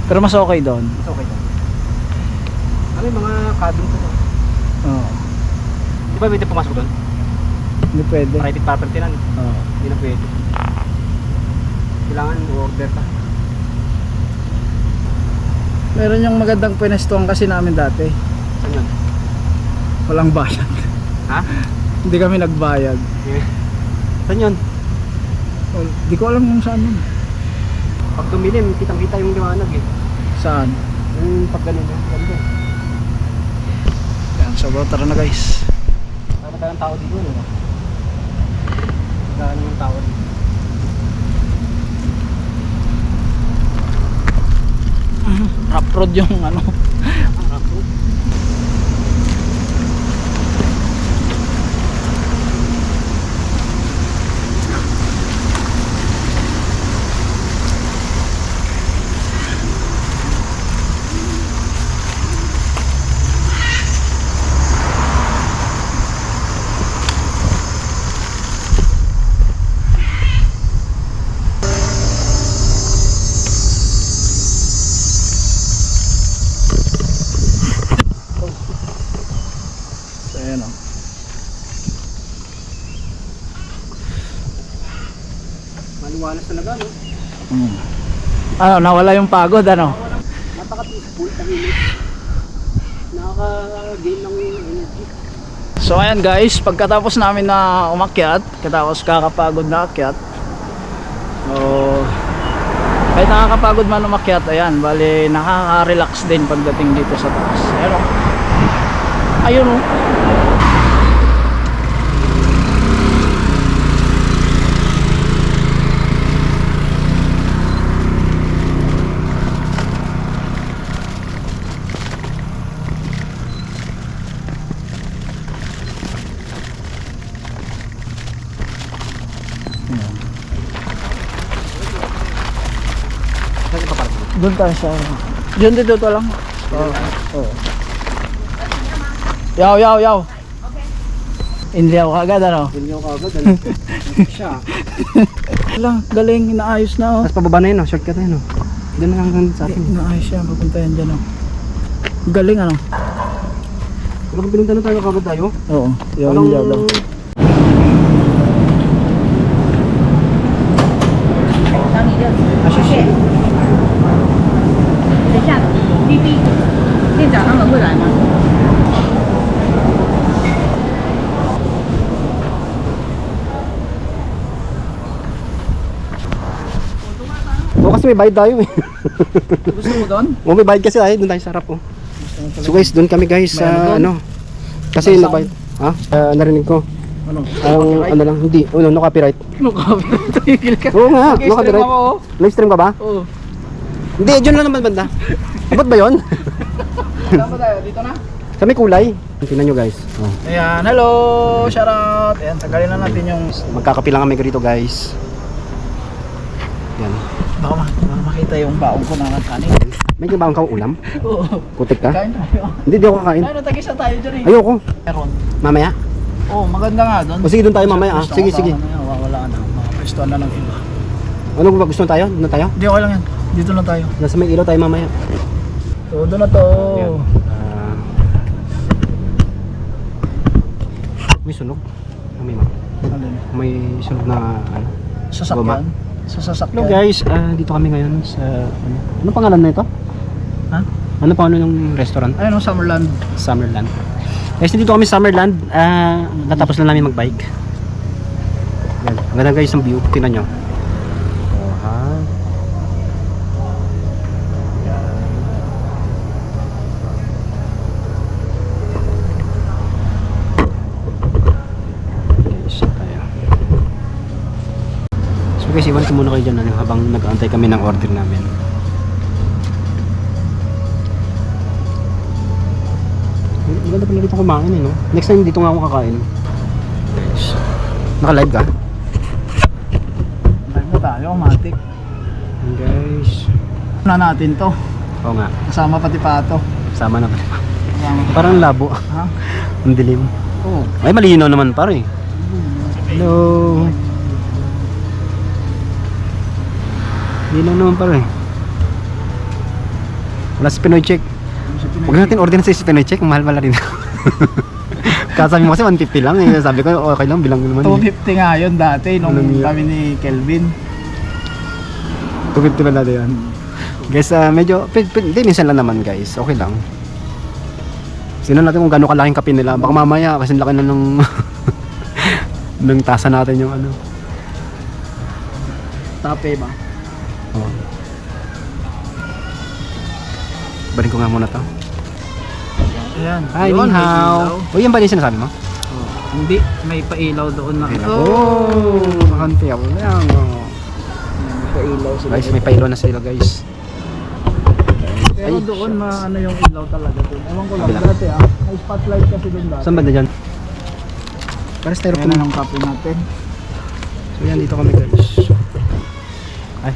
Pero mas okay doon. Mas okay doon. Ano yung mga cabin ko doon? Oo. Di ba pwede pumasok doon? Hindi pwede. Private property lang. Oo. Hindi na pwede. Kailangan order ka. Meron yung magandang pinestuhan kasi namin dati. Saan yun? Walang bayad. Ha? Hindi kami nagbayad. Saan yun? Di ko alam kung saan yun. Pag tumilim, kitang-kita yung liwanag eh. Saan? Yung pag ganun yun. Ganda eh. Yan, so tara na guys. Nakadalang tao dito eh. Nakadalang yung tao dito. Rough road yung ano. So ayan o. Maliwanas talaga no? Ano, nawala yung pagod ano? Napaka-peaceful, tahimik. Nakaka-gain ng energy. So ayan guys, pagkatapos namin na umakyat, katapos kakapagod na akyat. So kahit nakakapagod man umakyat, ayan, bali nakaka-relax din pagdating dito sa taas. Ayan o. Ayun o. Saan ka pa parang? Doon tayo sa... Diyan dito to lang. Oo. Oo. Yaw, yaw, yaw. Indiyaw ka agad ano? Hindi ako agad ano? Siya. Lang, galing, inaayos na oh. Tapos pababa na yun no? Shortcut na yun no? Doon na lang sa akin. Inaayos yan, papunta yan dyan oh. Galing ano? Wala kang pinunta na tayo kagad tayo? Oo, yaw, indiyaw daw. 找你的谢谢。等一下，B B，店长他们会来吗？ Oo kasi may bayad tayo eh. Gusto mo doon? Oo may bayad kasi tayo, doon tayo sa harap oh. So guys, doon kami guys May ano sa doon? ano. Kasi May nabayad. Ha? Narinig ko. Ano? Ang ano lang, hindi. No copyright. No copyright, tigil ka. Oo nga, no Nag-stream copyright. ako oh. Live stream ka ba? Oo. Hindi, dyan lang naman banda. Abot ba yun? Saan ba tayo? Dito na? Sa may kulay. Tingnan nyo guys. Oh. Ayan, hello! Shout out! Ayan, tagalin na natin yung... Magkakapi lang kami rito guys. Yan. Baka makita yung baong ko na kanin. May kibaon ka ulam? Oo. Putik ka? Kain tayo. Hindi, di ako kakain. Ayun, tagisa tayo dyan eh. Ayoko. Meron. Mamaya? Oo, maganda nga doon. O sige, doon tayo mamaya ah. Sige, sige. Wala na. Mga pwestuhan na ng iba. Ano ba gusto tayo? Doon na tayo? Hindi, okay lang yan. Dito na tayo. Nasa may ilaw tayo mamaya. Todo na to. Yan. May sunog. May sunog na ano. Sasakyan. Sa sasakyan. Hello guys, dito kami ngayon sa ano pangalan na ito? Ha? Ano pangalan ng restaurant? Ayun, Summerland. Summerland. Guys, dito kami sa Summerland. Natapos na namin magbike. Yan. Maganda guys ang view. Tingnan nyo. Oh, ha? Guys, tayo. So guys, iwan ko muna kayo dyan ano, habang nag-aantay kami ng order namin. Maganda pala dito kumain eh, no? Next time dito nga ako kakain. Guys, naka-live ka? Live na tayo, matik. And guys, Na natin to. oo nga, Kasama pati pato. sama na pala. Kasama. Parang labo. Ha? Ang dilim. Oo. Ay, malinaw naman pare. Hello. Malinaw naman pare. Wala si Pinoy check. Huwag natin order sa si Pinoy check, mahal pala rin. Kasabi mo kasi 150 lang eh. Sabi ko okay lang, bilang naman. 250 nga yun dati nung Alam niya. kami ni Kelvin. 250 ba natin yan? Guys, medyo, hindi, minsan lang naman guys. Okay lang. Sino natin kung gano'ng kalaking kape nila. Baka mamaya, kasi laki na ng ng tasa natin yung ano. Tape ba? Oh. Barin ko nga muna to. Ayan. Hi, Yun, ni may hao. ilaw. O, yan ba yung sinasabi mo? Oh, hindi, may pailaw doon na. Oh! Makanti ako na yan. Oh. May pailaw sila. Guys, may pailo na sila guys. Pero Ay, doon ano yung ilaw talaga doon. Ewan ko lang Kabila. dati May spotlight kasi doon dati. Saan ba na dyan? Para styrofoam. Ayan ang kape natin. So yan, dito kami guys. Ay.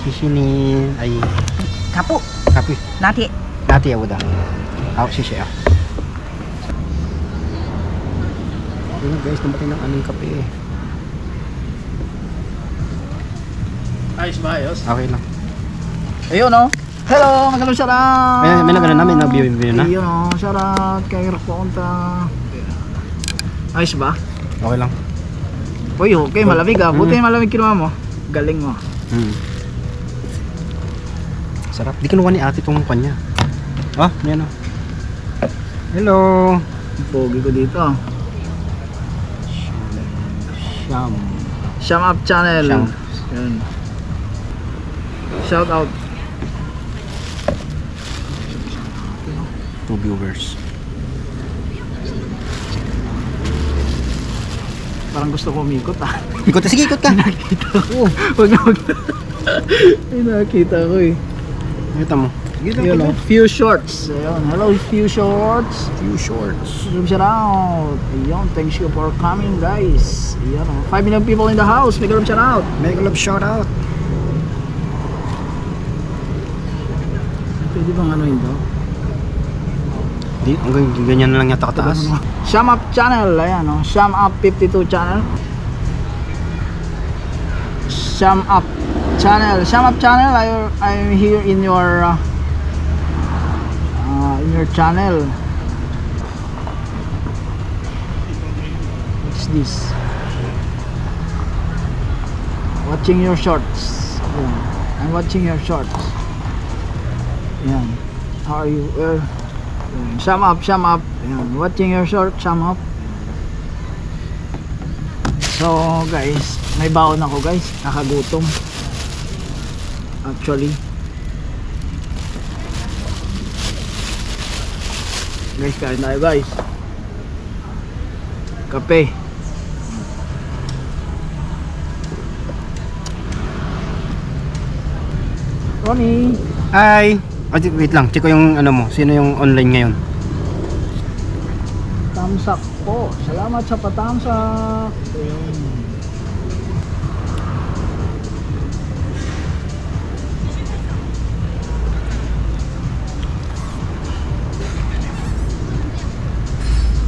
Sishini. Ay. Kapu. Kapi. Nati. Dati ako da. Ako shishi ah. Ayun guys, dumating ng aming kape eh. Ayos ba, ayos? Okay lang. Ayun oh. Hello, magandang shoutout. May nagano namin na view na. Ayun oh, shoutout kay Raponta. Ayos ba? Okay lang. Uy, okay, malamig ah. Buti malamig kinuha mo. Galing mo. Sarap. Di kinuha ni ate itong kanya. Ah, yan o. Hello. Pogi ko dito. Sham. Sham Up Channel. Sham. Yan. Shout out. 2 viewers. Parang gusto ko umikot ah. Ikot, sige ikot ka. Oo. Wag na. Ay, nakakita ko eh. Kita mo. Sige lang. Yun oh, few shorts. Ayun. Hello, few shorts. Few shorts. Shout out. Ayun, thanks you for coming guys. Ayun oh. 5 million people in the house. Make a shout out. Mega love shout out. Pwede bang ano yun? Di, hanggang ganyan na lang yata kataas. Sham Up Channel, ayan oh. Sham Up 52 Channel. Sham Up Channel. Sham Up Channel, I'm here in your channel. What's this? Watching your shorts. Ayan. I'm watching your shorts. Ayan. How are you? Sham Up, Sham Up. Ayan. Watching your short, Sham Up. So guys, may baon ako guys. Nakagutom. Actually. Guys, kain tayo guys. Kape. Ronnie. Hi. Wait lang, check ko yung ano mo. Sino yung online ngayon? Tamsak po. Salamat sa patamsak. Ayun.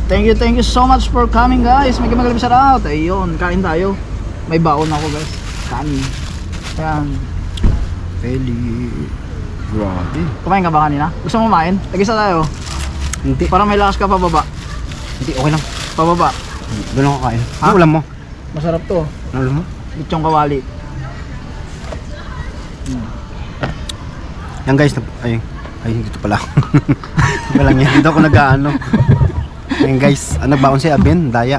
Thank you so much for coming guys. May magaling shout out. Ayun, kain tayo. May baon ako guys. Kanin. Ayan. Feli. Grabe. Kumain ka ba kanina? Gusto mo kumain? Tag-isa tayo. Hindi. Parang may lakas ka pababa. Hindi, okay lang. Pababa. Doon ako kain. Ha? Ano ulam mo? Masarap to. Ano ulam mo? Lechong kawali. Yan guys, ay dito pala. Wala lang yan. Dito ako nag-ano. Yan guys, nagbaon si Abin, daya.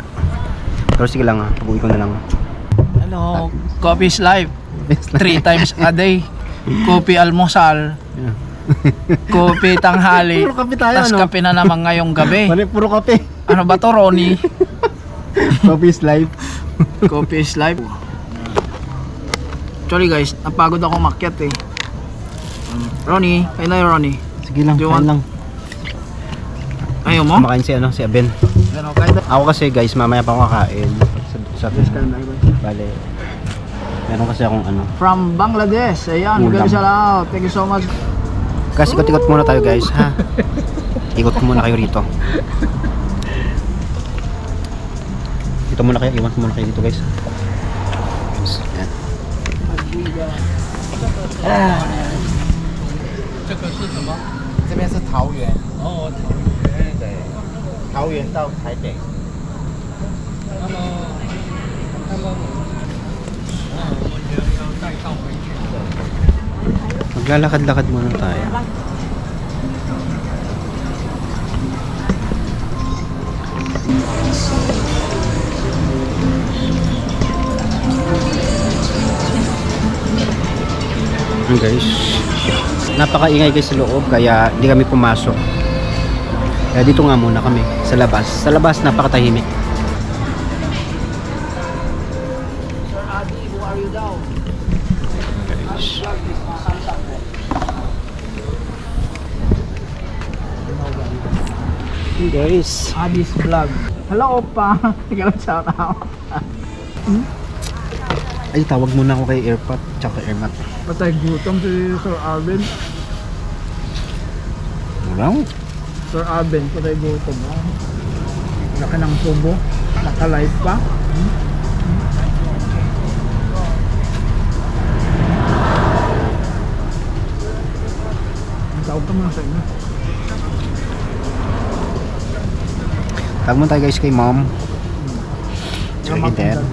Pero sige lang pag-uwi ko na lang. Hello, coffee is life. 3 times a day. Coffee almusal. Coffee tanghali. Puro kape tayo, Tas ano? kape na naman ngayong gabi. Puro kape. Ano ba to, Ronnie? Coffee is life. Coffee is life. Actually guys, napagod ako makyat eh. Ronnie, kain tayo Ronnie. Sige lang, Do you kain want- lang. Ayaw mo? Kumakain si Abin. Ano, kain tayo. Ako kasi guys, mamaya pa ako kakain. Sa bale. Meron kasi akong ano. From Bangladesh. Ayan, Ulam. magaling shout out. Thank you so much. Kasi ikot-ikot muna tayo guys, ha? Ikot ko muna kayo rito. Dito muna kayo, iwan ko muna kayo dito guys. Yan. 这个是什么？这边是桃园，哦，桃园。对，桃园到台北。那么，我们也要带到回去。 Maglalakad-lakad muna tayo. Ayan guys, napakaingay guys sa loob kaya hindi kami pumasok. Kaya dito nga muna kami sa labas. Sa labas napakatahimik. Sir Adi, who are you daw? Guys. Hey guys. Adi's vlog. Hello, Opa. Tingnan lang shout out. Ay, tawag muna ako kay Airpot tsaka Airmat. Patay gutom si Sir Alvin. Wow. Sir Alvin, patay gutom. Laki ng tubo. Naka-live pa. Tawag ka muna sa inyo. Tawag mo tayo guys kay Mom. Tsaka kay Dad.